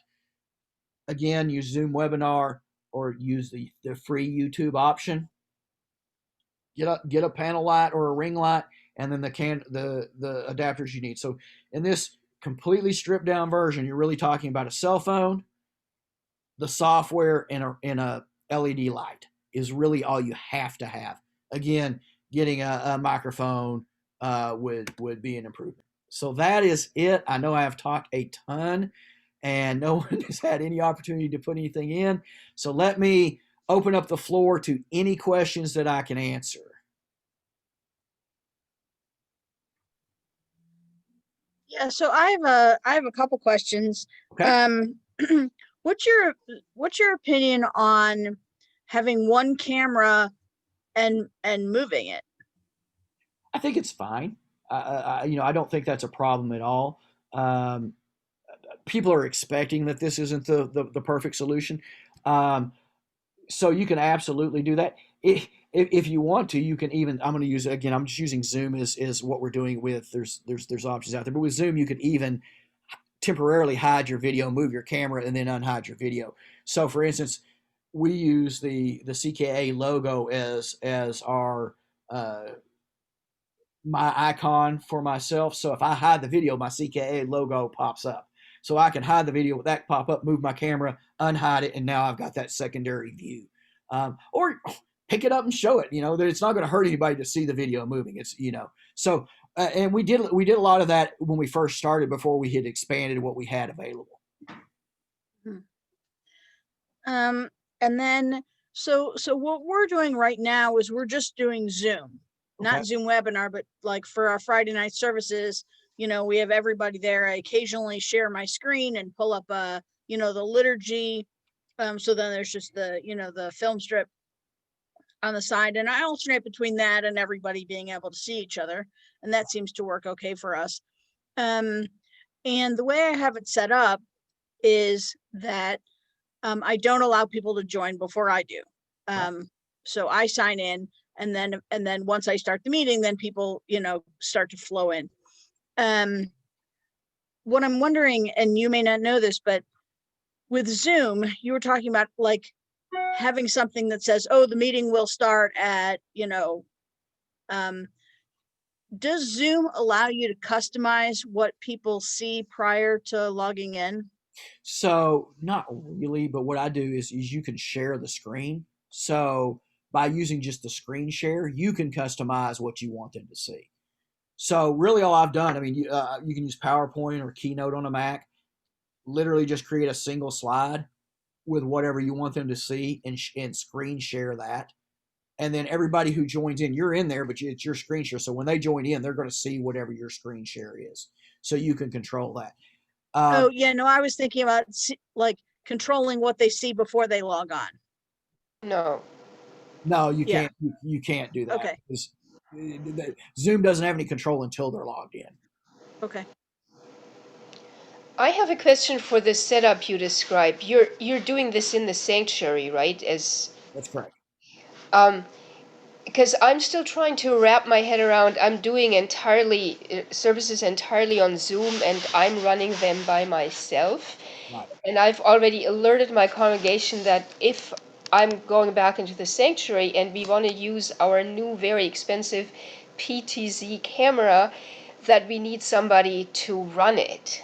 Again, use Zoom Webinar or use the free YouTube option. Get a panel light or a ring light, and then the adapters you need. So in this completely stripped down version, you're really talking about a cell phone, the software, and a LED light is really all you have to have. Again, getting a microphone would be an improvement. So that is it. I know I have talked a ton, and no one has had any opportunity to put anything in. So let me open up the floor to any questions that I can answer. Yeah, so I have a couple questions. Okay. What's your opinion on having one camera and moving it? I think it's fine. I don't think that's a problem at all. People are expecting that this isn't the perfect solution. So you can absolutely do that. if you want to, you can even, I'm going to use, again, I'm just using Zoom is what we're doing with, there's options out there, but with Zoom, you could even temporarily hide your video, move your camera, and then unhide your video. So for instance, we use the CKA logo as our, my icon for myself. So if I hide the video, my CKA logo pops up. So I can hide the video with that pop up, move my camera, unhide it, and now I've got that secondary view. Or pick it up and show it. That it's not going to hurt anybody to see the video moving. It's so. And we did a lot of that when we first started before we had expanded what we had available. And then so what we're doing right now is we're just doing Zoom, not Zoom webinar, but like for our Friday night services, we have everybody there. I occasionally share my screen and pull up the liturgy. So then there's just the film strip on the side, and I alternate between that and everybody being able to see each other, and that seems to work okay for us. And the way I have it set up is that I don't allow people to join before I do. So I sign in, and then once I start the meeting, then people start to flow in. What I'm wondering, and you may not know this, but with Zoom, you were talking about like having something that says, oh, the meeting will start at, does Zoom allow you to customize what people see prior to logging in? So not really, but what I do is you can share the screen. So by using just the screen share, you can customize what you want them to see. So really all I've done, I mean, you can use PowerPoint or Keynote on a Mac, literally just create a single slide with whatever you want them to see and screen share that. And then everybody who joins in, you're in there, but it's your screen share. So when they join in, they're going to see whatever your screen share is. So you can control that. Oh, yeah, no, I was thinking about like controlling what they see before they log on. No, you can't. You can't do that. Okay. Zoom doesn't have any control until they're logged in. Okay. I have a question for the setup you described. You're doing this in the sanctuary, right? That's correct. Because I'm still trying to wrap my head around. I'm doing services entirely on Zoom, and I'm running them by myself. Right. And I've already alerted my congregation that if I'm going back into the sanctuary and we want to use our new, very expensive PTZ camera, that we need somebody to run it.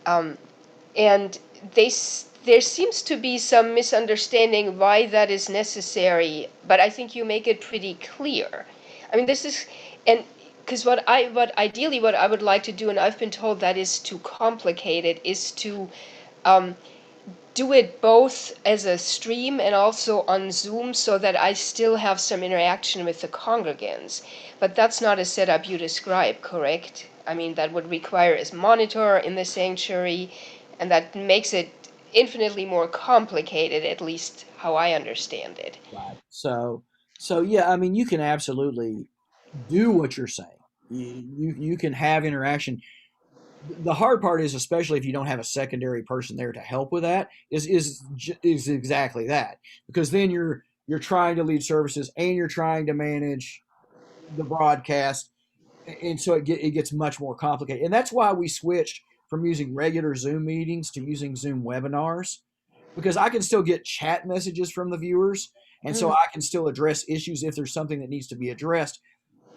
And there seems to be some misunderstanding why that is necessary, but I think you make it pretty clear. I mean, and because what ideally what I would like to do, and I've been told that is too complicated, is to do it both as a stream and also on Zoom so that I still have some interaction with the congregants. But that's not a setup you describe, correct? I mean, that would require a monitor in the sanctuary, and that makes it infinitely more complicated, at least how I understand it. Right. So yeah, I mean, you can absolutely do what you're saying. You can have interaction. The hard part is, especially if you don't have a secondary person there to help with that, is exactly that, because then you're trying to lead services and you're trying to manage the broadcast, and so it gets much more complicated. And that's why we switched from using regular Zoom meetings to using Zoom webinars, because I can still get chat messages from the viewers, and so I can still address issues if there's something that needs to be addressed.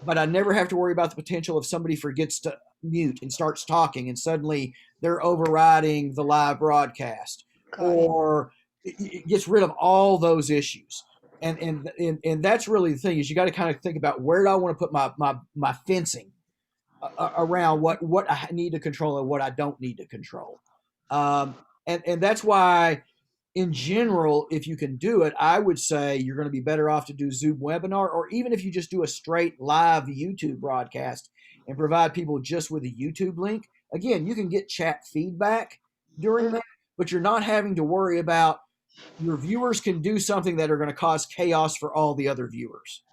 But I never have to worry about the potential if somebody forgets to mute and starts talking and suddenly they're overriding the live broadcast, or it gets rid of all those issues. And that's really the thing, is you got to kind of think about, where do I want to put my fencing around what I need to control and what I don't need to control. And that's why, in general, if you can do it, I would say you're going to be better off to do Zoom webinar, or even if you just do a straight live YouTube broadcast and provide people just with a YouTube link. Again, you can get chat feedback during that, but you're not having to worry about your viewers can do something that are going to cause chaos for all the other viewers.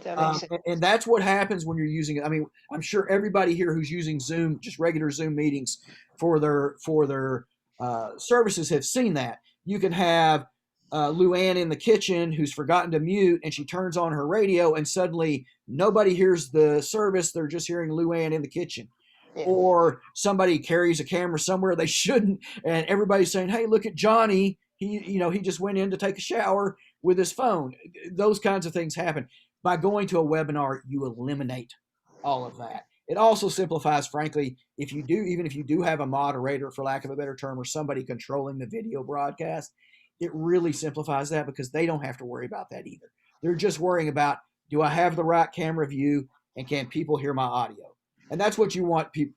That makes sense. And that's what happens when you're using it. I mean, I'm sure everybody here who's using Zoom, just regular Zoom meetings for their services, have seen that. You can have Luann in the kitchen who's forgotten to mute, and she turns on her radio, and suddenly nobody hears the service. They're just hearing Luann in the kitchen. Yeah. Or somebody carries a camera somewhere they shouldn't, and everybody's saying, "Hey, look at Johnny. He just went in to take a shower with his phone." Those kinds of things happen. By going to a webinar, you eliminate all of that. It also simplifies, frankly, even if you do have a moderator, for lack of a better term, or somebody controlling the video broadcast, it really simplifies that because they don't have to worry about that either. They're just worrying about, do I have the right camera view, and can people hear my audio? And that's what you want people.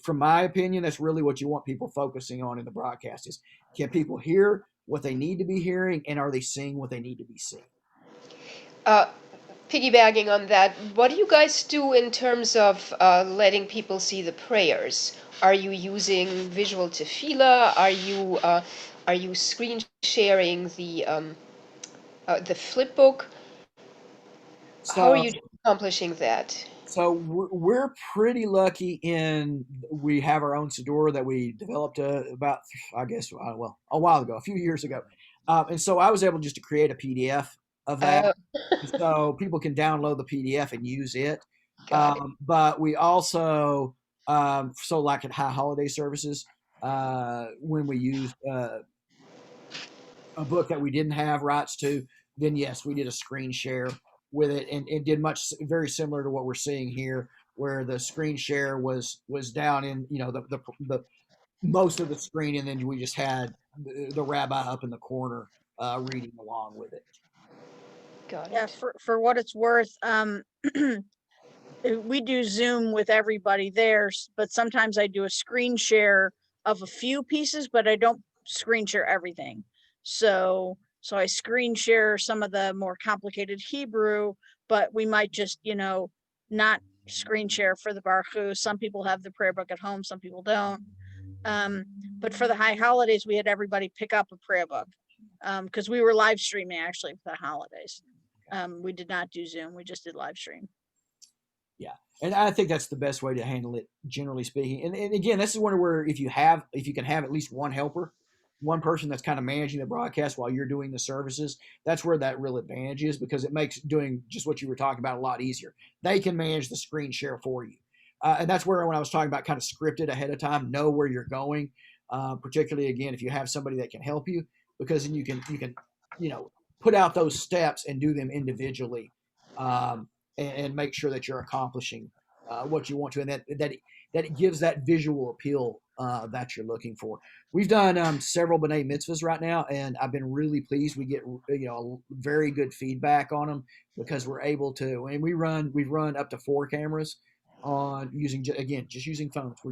From my opinion, that's really what you want people focusing on in the broadcast is, can people hear what they need to be hearing, and are they seeing what they need to be seeing? Piggybacking on that, what do you guys do in terms of letting people see the prayers? Are you using visual tefillah? Are you screen sharing the flip book? How are So, you accomplishing that? so we're pretty lucky in we have our own Siddur that we developed about, I guess, well, a while ago, a few years ago. And so I was able just to create a PDF of that. Uh, So people can download the PDF and use it. got it. But we also, so like at high holiday services, when we used a book that we didn't have rights to, then yes, we did a screen share with it, and it did very similar to what we're seeing here, where the screen share was down in the most of the screen, and then we just had the rabbi up in the corner reading along with it. Got Yeah, it. for what it's worth, we do Zoom with everybody there, but sometimes I do a screen share of a few pieces, but I don't screen share everything. So I screen share some of the more complicated Hebrew, but we might just, not screen share for the Baruch. Some people have the prayer book at home, some people don't. But for the high holidays, we had everybody pick up a prayer book because we were live streaming actually for the holidays. We did not do Zoom. We just did live stream. Yeah. And I think that's the best way to handle it, generally speaking. And again, this is one where if you can have at least one helper, one person that's kind of managing the broadcast while you're doing the services, that's where that real advantage is, because it makes doing just what you were talking about a lot easier. They can manage the screen share for you. And that's where, when I was talking about kind of scripted ahead of time, know where you're going, particularly, again, if you have somebody that can help you, because then you can put out those steps and do them individually, and make sure that you're accomplishing what you want to, and that it gives that visual appeal that you're looking for. We've done several B'nai Mitzvahs right now, and I've been really pleased. We get very good feedback on them because we're able to, and we've run up to 4 cameras on using phones.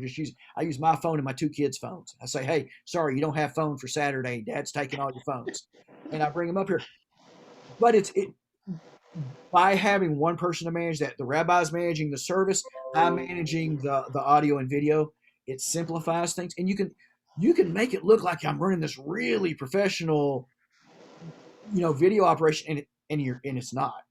I use my phone and my 2 kids' phones. I say, hey, sorry, you don't have phone for Saturday. Dad's taking all your phones, and I bring them up here. But by having one person to manage that, the rabbi's managing the service, I'm managing the audio and video. It simplifies things, and you can make it look like I'm running this really professional, video operation, and it's not.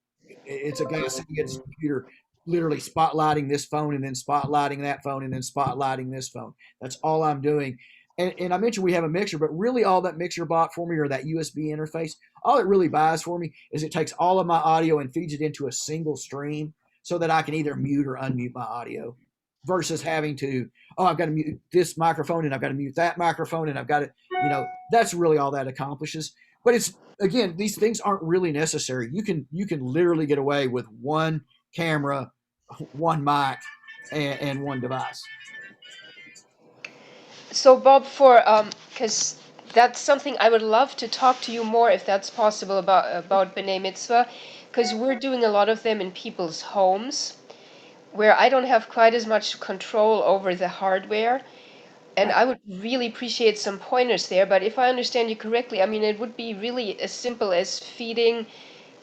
It's a guy sitting at his computer, literally spotlighting this phone, and then spotlighting that phone, and then spotlighting this phone. That's all I'm doing. And I mentioned we have a mixer, but really all that mixer bought for me, or that USB interface, all it really buys for me is it takes all of my audio and feeds it into a single stream so that I can either mute or unmute my audio, versus having to, I've got to mute this microphone and I've got to mute that microphone and I've got to, that's really all that accomplishes. But it's, again, these things aren't really necessary. You can literally get away with one camera, one mic, and one device. So Bob, because that's something I would love to talk to you more, if that's possible, about B'nai Mitzvah, because we're doing a lot of them in people's homes, where I don't have quite as much control over the hardware, and I would really appreciate some pointers there. But if I understand you correctly, I mean, it would be really as simple as feeding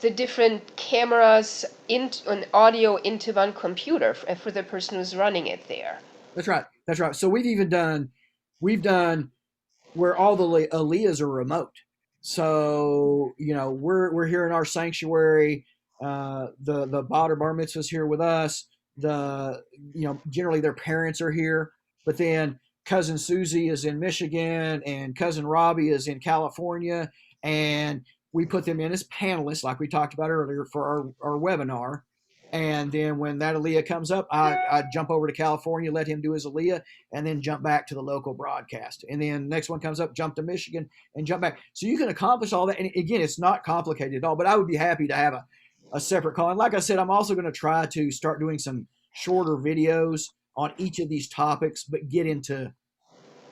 the different cameras and audio into one computer for the person who's running it there. That's right. So we've done where all the aliyahs are remote. So we're here in our sanctuary. The Bader Bar Mitzvah's here with us. Generally their parents are here, but then cousin Susie is in Michigan and cousin Robbie is in California, and we put them in as panelists, like we talked about earlier, for our webinar. And then when that Aaliyah comes up, I jump over to California, let him do his Aaliyah, and then jump back to the local broadcast. And then next one comes up, jump to Michigan and jump back. So you can accomplish all that. And again, it's not complicated at all, but I would be happy to have a separate call. And like I said, I'm also going to try to start doing some shorter videos on each of these topics, but get into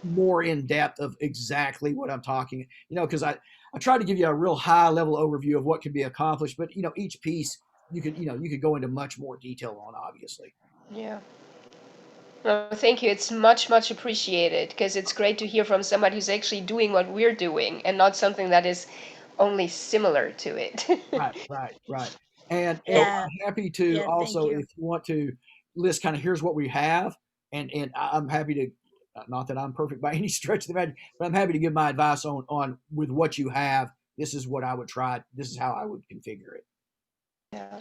more in depth of exactly what I'm talking, because I try to give you a real high level overview of what can be accomplished, but each piece you could go into much more detail on, obviously. Yeah. No, thank you. It's much, much appreciated, because it's great to hear from somebody who's actually doing what we're doing and not something that is only similar to it. Right. And Yeah. I'm happy to Yeah, thank also, you. if you want to list kind of here's what we have, and I'm happy to, not that I'm perfect by any stretch of the imagination, but I'm happy to give my advice on with what you have. This is what I would try. This is how I would configure it. Yeah.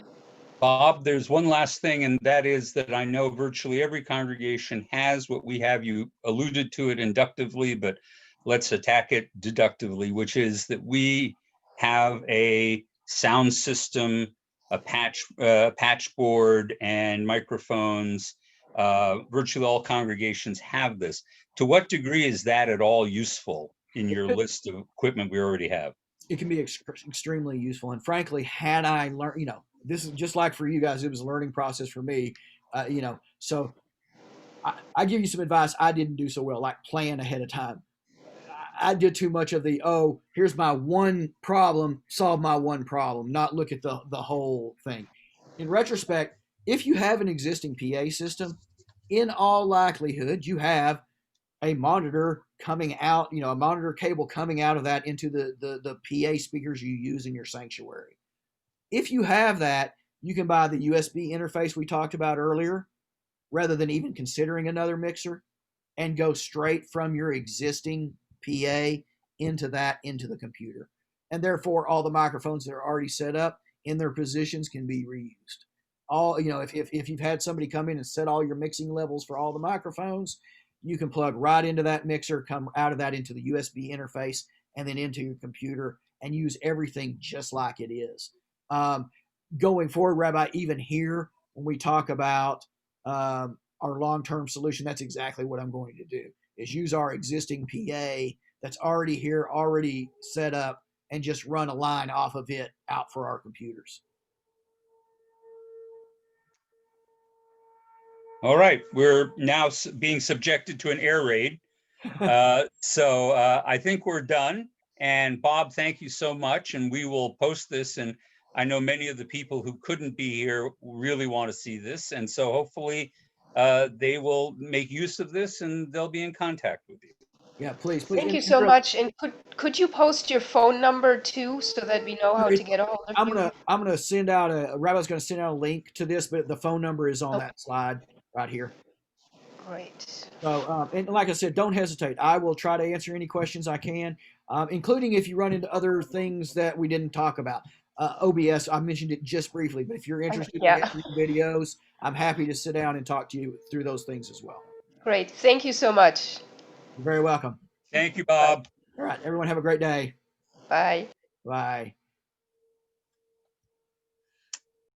Bob, there's one last thing, and that is that I know virtually every congregation has what we have. You alluded to it inductively, but let's attack it deductively, which is that we have a sound system, a patch board, and microphones. Virtually all congregations have this. To what degree is that at all useful in your list of equipment we already have? It can be extremely useful. And frankly, had I learned, this is just like for you guys, it was a learning process for me, so I give you some advice I didn't do so well, like plan ahead of time. I did too much of here's my one problem, solve my one problem, not look at the whole thing. In retrospect, if you have an existing PA system, in all likelihood, you have a monitor coming out, a monitor cable coming out of that into the PA speakers you use in your sanctuary. If you have that, you can buy the USB interface we talked about earlier, rather than even considering another mixer, and go straight from your existing PA into the computer. And therefore, all the microphones that are already set up in their positions can be reused. If you've had somebody come in and set all your mixing levels for all the microphones, you can plug right into that mixer, come out of that into the USB interface, and then into your computer, and use everything just like it is. Going forward, Rabbi, even here, when we talk about our long-term solution, that's exactly what I'm going to do, is use our existing PA that's already here, already set up, and just run a line off of it out for our computers. All right, we're now being subjected to an air raid. So I think we're done. And Bob, thank you so much. And we will post this. And I know many of the people who couldn't be here really want to see this. And so hopefully they will make use of this and they'll be in contact with you. Yeah, please. Thank you so much. And could you post your phone number too, so that we know how to get a hold of you? I'm gonna send out Rabbi's gonna send out a link to this, but the phone number is on that slide right here. Great. So, and like I said, don't hesitate. I will try to answer any questions I can, including if you run into other things that we didn't talk about. OBS, I mentioned it just briefly, but if you're interested in videos, I'm happy to sit down and talk to you through those things as well. Great. Thank you so much. You're very welcome. Thank you, Bob. All right, everyone have a great day. Bye. Bye.